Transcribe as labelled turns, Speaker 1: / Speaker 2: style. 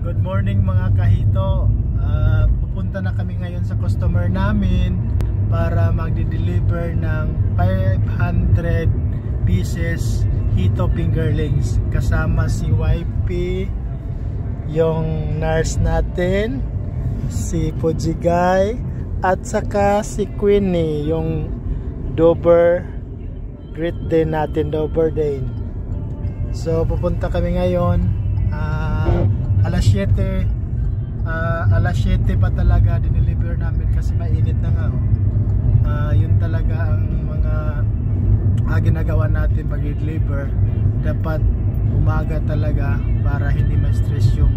Speaker 1: Good morning mga kahito. Pupunta na kami ngayon sa customer namin para magde-deliver ng 500 pieces hito fingerlings. Kasama si YP, yung nurse natin, si Pujigay, at saka si Queenie, yung Dober great day natin, Dober day. So pupunta kami ngayon alas 7 pa talaga dineliver namin kasi mainit na nga. Yun talaga ang mga ginagawa natin pag i-deliver. Dapat umaga talaga para hindi ma-stress yung